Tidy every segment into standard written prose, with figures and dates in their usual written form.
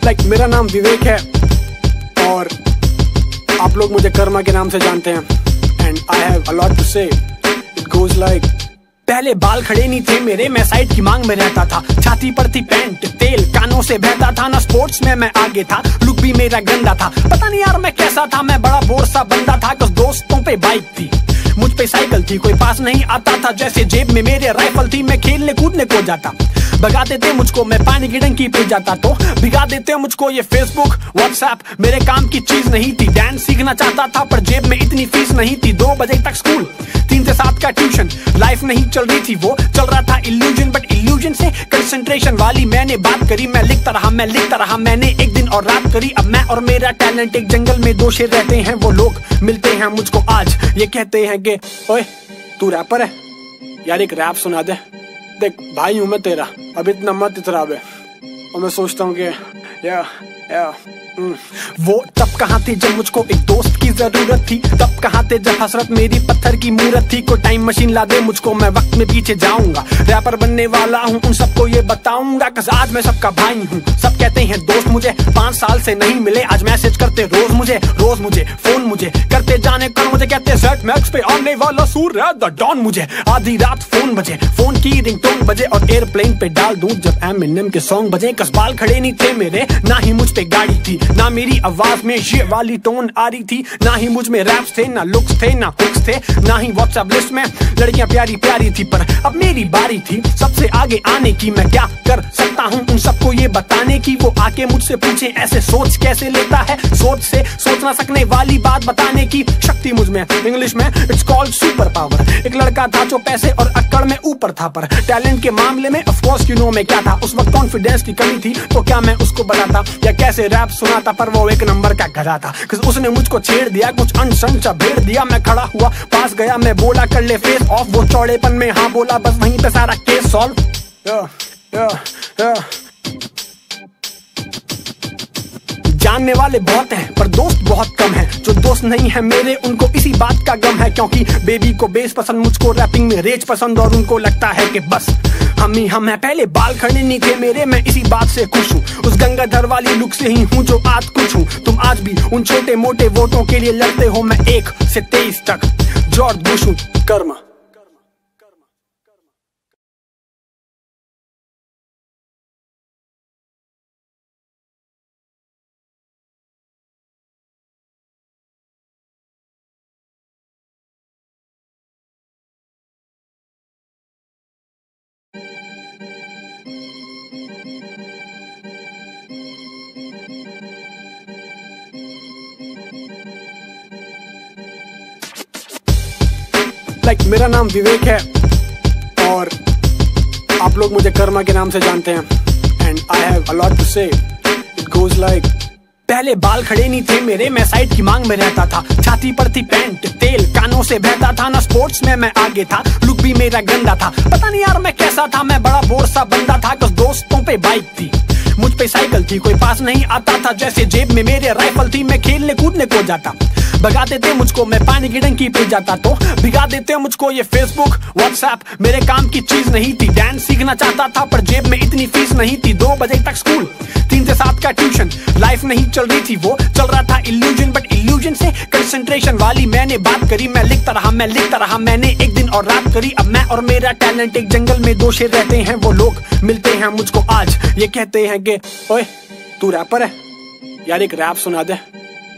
मेरा नाम विवेक है और आप लोग मुझे कर्मा के नाम से जानते हैं। And I have a lot to say. It goes like, पहले बाल खड़े नहीं थे मेरे, मैं साइड की मांग में रहता था। छाती पर थी पैंट, तेल कानों से बहता था ना। स्पोर्ट्स में मैं आगे था, लुक भी मेरा गंदा था। पता नहीं यार मैं कैसा था, मैं बड़ा बोर सा बंदा था। कुछ दोस्तों पे बाइक थी, मुझ पे साइकिल थी, कोई पास नहीं आता था। जैसे जेब में मेरे राइफल थी, मैं खेलने कूदने को जाता। भगा देते मुझको, मैं पानी की टंकी पे जाता तो भिगा देते मुझको। ये फेसबुक व्हाट्सएप मेरे काम की चीज नहीं थी। डांस सीखना चाहता था पर जेब में इतनी फीस नहीं थी। 2 बजे तक स्कूल, 3 से 7 का ट्यूशन। लाइफ नहीं चल रही थी, वो चल रहा था इल्यूजन। बट इल्यूजन से कंसंट्रेशन वाली मैंने बात करी। मैं लिखता रहा, मैंने एक दिन और रात करी। अब मैं और मेरा टैलेंट एक जंगल में 2 शेर रहते हैं। वो लोग मिलते हैं मुझको आज, ये कहते हैं कि ओए तू रैपर है यार, एक रैप सुना दे। देख भाई हूं मैं तेरा, अब इतना मत इतरा बे। और मैं सोचता हूँ कि वो तब कहाँ थे जब मुझको एक दोस्त की जरूरत थी। तब कहाँ थे जब हसरत मेरी पत्थर की मूरत थी। कोई टाइम मशीन ला दे मुझको, मैं वक्त में पीछे जाऊंगा। रैपर बनने वाला हूँ, उन सबको ये बताऊंगा। कस आज मैं सबका भाई हूँ, सब कहते हैं दोस्त मुझे। 5 साल से नहीं मिले, आज मैसेज करते रोज मुझे फोन मुझे करते जाने कल। मुझे कहते सेट मैक्स पे आने वाला सूर्य द डॉन। मुझे आधी रात फोन बजे, फोन की रिंगटोन बजे और एयरप्लेन पे डाल दूं जब एमिनेम के सॉन्ग बजे। कस बाल खड़े नहीं थे मेरे, ना ही मुझ पे गाड़ी थी, ना मेरी आवाज में ये वाली टोन आ रही थी। ना ही मुझ में रैप्स थे, ना लुक्स थे, ना हुक्स थे, ना ही व्हाट्सएप लिस्ट में लड़कियां प्यारी प्यारी थी। पर अब मेरी बारी थी सबसे आगे आने की। मैं क्या कर सकता हूँ उन सबको ये बताने की। वो आके मुझसे पूछे ऐसे सोच कैसे लेता है। सोच से सोच ना सकने वाली बात बताने की शक्ति मुझ में, इंग्लिश में इट्स कॉल्ड सुपर पावर। एक लड़का था जो पैसे और अक्कड़ में ऊपर था, पर टैलेंट के मामले में ऑफ कोर्स यू नो मैं क्या था। उस वक्त कॉन्फिडेंस की कमी थी, तो क्या मैं उसको बताता या कैसे रैप सुनाता। पर वो एक नंबर का गधा था, उसने मुझको छेड़ दिया, कुछ अनसन सा भेड़ दिया। मैं खड़ा हुआ पास गया, मैं बोला कर ले फेस ऑफ। वो चौड़ेपन में हाँ बोला, बस वहीं पे सारा केस सॉल्व। जानने वाले बहुत हैं पर दोस्त बहुत कम हैं। जो दोस्त नहीं है मेरे, उनको इसी बात का गम है। क्योंकि बेबी को बेस पसंद, मुझको रैपिंग में रेज पसंद। और उनको लगता है कि बस हम ही हम हैं। पहले बाल खड़े नहीं थे मेरे, मैं इसी बात से खुश हूँ। उस गंगाधर वाली लुक से ही हूँ जो आज कुछ हूँ। तुम आज भी उन छोटे मोटे वोटों के लिए लड़ते हो। मैं 1 से 23 तक जॉर्ज बुश हूँ। कर्मा। मेरा नाम विवेक है और आप लोग मुझे कर्मा के नाम से जानते हैं। And I have a lot to say. It goes like, पहले बाल खड़े नहीं थे मेरे, मैं साइड की मांग में रहता था। छाती पर थी पैंट, तेल कानों से बहता था ना। स्पोर्ट्स में मैं आगे था, लुक भी मेरा गंदा था। पता नहीं यार मैं कैसा था, मैं बड़ा बोर सा बंदा था। कुछ दोस्तों पे बाइक थी, मुझ पे साइकिल थी, कोई पास नहीं आता था। जैसे जेब में मेरे राइफल थी, मैं खेलने कूदने को जाता। भगा देते मुझको, मैं पानी की टंकी पे जाता तो भिगा देते मुझको। ये फेसबुक व्हाट्सएप मेरे काम की चीज नहीं थी। डांस सीखना चाहता था पर जेब में इतनी फीस नहीं थी। 2 बजे तक स्कूल, 3 से 7 का ट्यूशन। लाइफ नहीं चल रही थी, वो चल रहा था इल्यूजन। बट इल्यूजन से कंसंट्रेशन वाली मैंने बात करी। मैं लिखता रहा, मैंने एक दिन और रात करी। अब मैं और मेरा टैलेंट एक जंगल में 2 शेर रहते हैं। वो लोग मिलते हैं मुझको आज, ये कहते हैं कि ओए तू रैपर है यार, एक रैप सुना दे।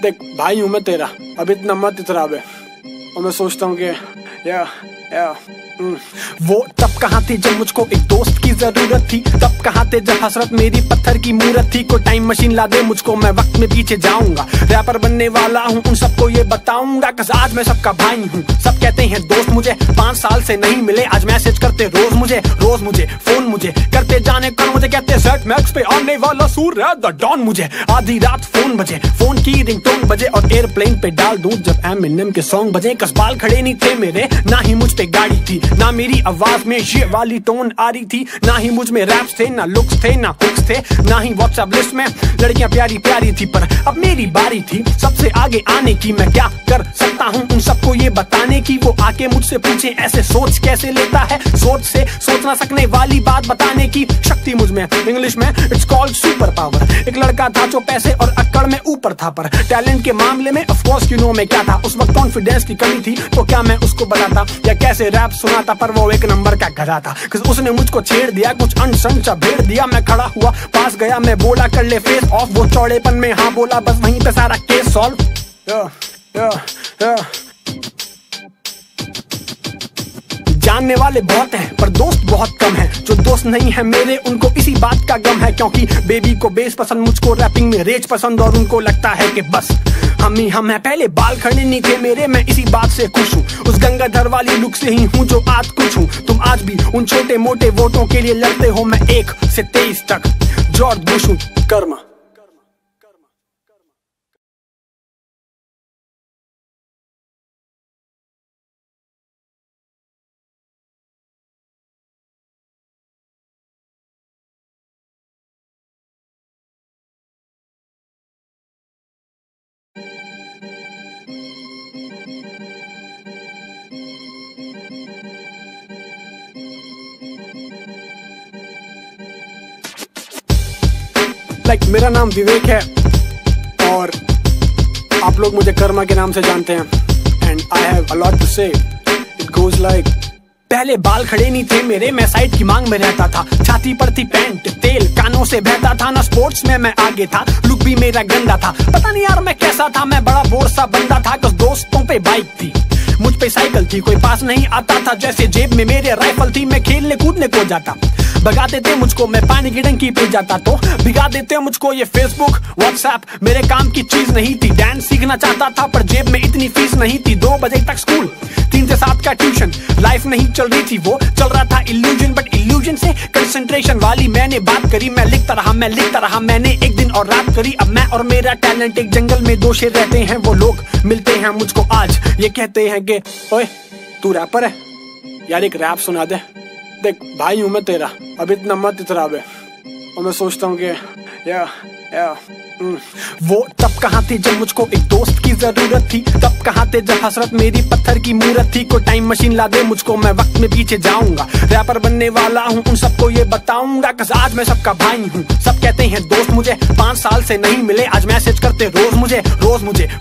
देख भाई हूं मैं तेरा, अब इतना मत इतरा बे। और मैं सोचता हूँ कि वो तब कहाँ थे जब मुझको एक दोस्त की जरूरत थी। तब कहाँ थे जब हसरत मेरी पत्थर की मूरत थी। कोई टाइम मशीन ला दे मुझको, मैं वक्त में पीछे जाऊंगा। रैपर बनने वाला हूँ, उन सबको ये बताऊंगा। कस आज मैं सबका भाई हूँ, सब कहते हैं दोस्त मुझे। 5 साल से नहीं मिले, आज मैसेज करते रोज मुझे फोन मुझे करते जाने कल। मुझे कहते सेट मैक्स पे आने वाला सूर्य द डॉन। मुझे आधी रात फोन बजे, फोन की रिंगटोन बजे और एयरप्लेन पे डाल दूं जब एमिनेम के सॉन्ग बजे। कस बाल खड़े नहीं थे मेरे, ना ही मुझ पे गाड़ी थी, ना मेरी आवाज में ये वाली टोन आ रही थी, ना ही मुझ में रैप्स थे, ना लुक्स थे, ना हुक्स थे, ना ही व्हाट्सएप लिस्ट में लड़कियां प्यारी प्यारी थी। पर अब मेरी बारी थी सबसे आगे आने की, मैं क्या कर सकता हूँ उन सबको ये बताने की। वो आके मुझसे पूछे ऐसे सोच कैसे लेता है, सोच से सोच ना सकने वाली बात बताने की शक्ति मुझ में, इंग्लिश में इट्स कॉल्ड सुपर पावर। एक लड़का था जो पैसे और अक्कड़ में ऊपर था, पर टैलेंट के मामले में ऑफ कोर्स यू नो मैं क्या था। उस वक्त कॉन्फिडेंस की कमी थी, तो क्या मैं उसको बताता या कैसे रैप सुनाता, पर वो एक नंबर का गधा था। उसने मुझको छेड़ दिया, कुछ अनसन सा भेड़ दिया। मैं खड़ा हुआ पास गया, मैं बोला कर ले फेस ऑफ। वो चौड़ेपन में हाँ बोला, बस वहीं पे सारा केस सॉल्व। जानने वाले बहुत हैं पर दोस्त बहुत कम हैं, जो दोस्त नहीं है मेरे उनको इसी बात का गम है। क्योंकि बेबी को बेस पसंद, मुझको रैपिंग में रेज पसंद, और उनको लगता है कि बस हम ही हम हैं। पहले बाल खड़े नहीं थे मेरे, मैं इसी बात से खुश हूँ। उस गंगाधर वाली लुक से ही हूँ जो आज कुछ हूँ। तुम आज भी उन छोटे मोटे वोटों के लिए लड़ते हो, मैं 1 से 23 तक जॉर्ज बुश हूँ। कर्मा। मेरा नाम विवेक है और आप लोग मुझे कर्मा के नाम से जानते हैं। And I have a lot to say. It goes like, पहले बाल खड़े नहीं थे मेरे, मैं साइड की मांग में रहता था। छाती पर थी पैंट, तेल कानों से बहता था। ना स्पोर्ट्स में मैं आगे था, लुक भी मेरा गंदा था। पता नहीं यार मैं कैसा था, मैं बड़ा बोर सा बंदा था। कुछ दोस्तों पे बाइक थी, मुझ पे साइकिल थी, कोई पास नहीं आता था। जैसे जेब में मेरे राइफल थी, मैं खेलने कूदने को जाता। भगा देते मुझको, मैं पानी की टंकी पे जाता तो भिगा देते मुझको। ये फेसबुक व्हाट्सएप मेरे काम की चीज नहीं थी। डांस सीखना चाहता था पर जेब में इतनी फीस नहीं थी। 2 बजे तक स्कूल, 3 से 7 का ट्यूशन। लाइफ नहीं चल रही थी, वो चल रहा था इल्यूजन। बट इल्यूजन से कंसंट्रेशन वाली मैंने बात करी। मैं लिखता रहा, मैंने एक दिन और रात करी। अब मैं और मेरा टैलेंट एक जंगल में 2 शेर रहते हैं। वो लोग मिलते हैं मुझको आज, ये कहते हैं कि ओए तू रैपर है यार, एक रैप सुना दे। देख भाई हूं मैं तेरा, अब इतना मत इतरा बे। और मैं सोचता हूँ कि वो तब कहाँ थे जब मुझको एक दोस्त की जरूरत थी। तब कहाँ थे जब हसरत मेरी पत्थर की मूरत थी। कोई टाइम मशीन ला दे मुझको, मैं वक्त में पीछे जाऊंगा। रैपर बनने वाला हूँ, उन सबको ये बताऊंगा। कस आज मैं सबका भाई हूँ, सब कहते हैं दोस्त मुझे। 5 साल से नहीं मिले, आज मैसेज करते रोज मुझे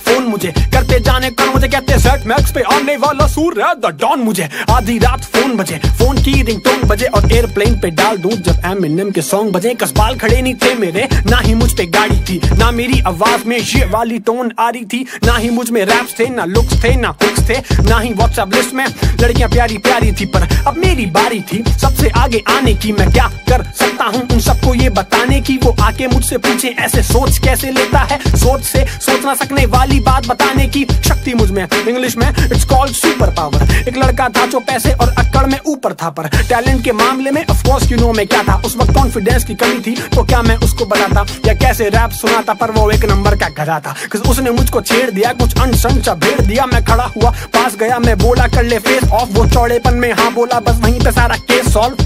फोन मुझे करते जाने कल। मुझे कहते सेट मैक्स पे आने वाला सूर्य द डॉन। मुझे आधी रात फोन बजे, फोन की रिंगटोन बजे, और एयरप्लेन पे डाल दूं जब एमिनेम के सॉन्ग बजे। कस बाल खड़े नहीं थे मेरे, ना ही मुझ पे गाड़ी थी, ना मेरी आवाज में ये वाली टोन आ रही थी। ना ही मुझ में रैप्स थे, ना लुक्स थे, ना हुक्स थे, ना ही व्हाट्सएप लिस्ट में लड़कियां प्यारी प्यारी थी। पर अब मेरी बारी थी सबसे आगे आने की। मैं क्या कर सकता हूँ उन सबको ये बताने की। वो आके मुझसे पूछे ऐसे सोच कैसे लेता है, सोच से सोच ना सकने वाली बात बताने की शक्ति मुझ में, इंग्लिश में इट्स कॉल्ड सुपर पावर। एक लड़का था जो पैसे और अक्कड़ में ऊपर था, पर टैलेंट के मामले में ऑफ कोर्स यू नो मैं क्या था। उस वक्त कॉन्फिडेंस की कमी थी, तो क्या मैं उसको बताता या कैसे रैप सुनाता, पर वो एक नंबर का गधा था। उसने मुझको छेड़ दिया, कुछ अनसन सा भेड़ दिया। मैं खड़ा हुआ पास गया, मैं बोला कर ले फेस ऑफ। वो चौड़ेपन में हाँ बोला, बस वहीं पे सारा केस सॉल्व।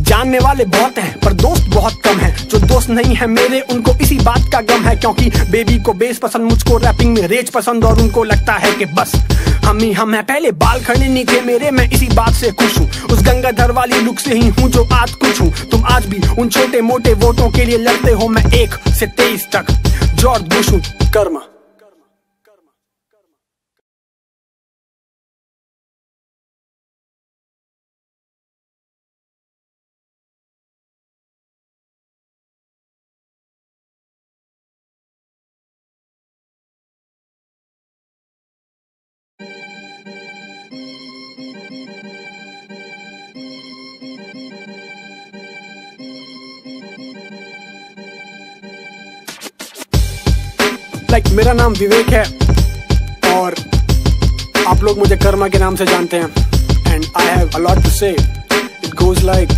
जानने वाले बहुत हैं पर दोस्त बहुत कम हैं, जो दोस्त नहीं है मेरे उनको इसी बात का गम है। क्योंकि बेबी को बेस पसंद, मुझको रैपिंग में रेज पसंद, और उनको लगता है कि बस हम ही हम हैं। पहले बाल खड़े नहीं थे मेरे, मैं इसी बात से खुश हूँ। उस गंगाधर वाली लुक से ही हूँ जो आज कुछ हूँ। तुम आज भी उन छोटे मोटे वोटों के लिए लड़ते हो, मैं 1 से 23 तक जॉर्ज बुश हूँ। कर्मा। मेरा नाम विवेक है और आप लोग मुझे कर्मा के नाम से जानते हैं। And I have a lot to say. It goes like,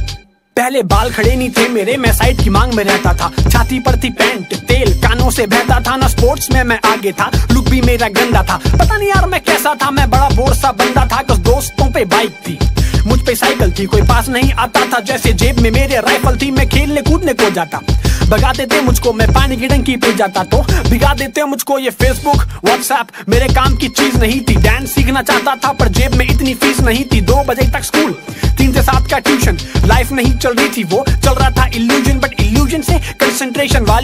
पहले बाल खड़े नहीं थे मेरे, मैं साइड की मांग में रहता था। छाती पर थी पैंट, तेल कानों से बहता था ना, स्पोर्ट्स में मैं आगे था, लुक भी मेरा गंदा था। पता नहीं यार मैं कैसा था, मैं बड़ा बोर सा बंदा था। कुछ दोस्तों पे बाइक थी, मुझ पे साइकिल थी, कोई पास नहीं आता था। जैसे जेब में मेरे राइफल थी, मैं खेलने कूदने को जाता। भगा देते मुझको, मैं पानी की टंकी पे जाता तो भिगा देते मुझको। ये फेसबुक व्हाट्सएप मेरे काम की चीज नहीं थी। डांस सीखना चाहता था पर जेब में इतनी फीस नहीं थी। 2 बजे तक स्कूल, 3 से 7 का ट्यूशन, लाइफ नहीं चल रही थी वो, चल रहा था इल्यूजन। बट इल्यूजन से कंसंट्रेशन वाली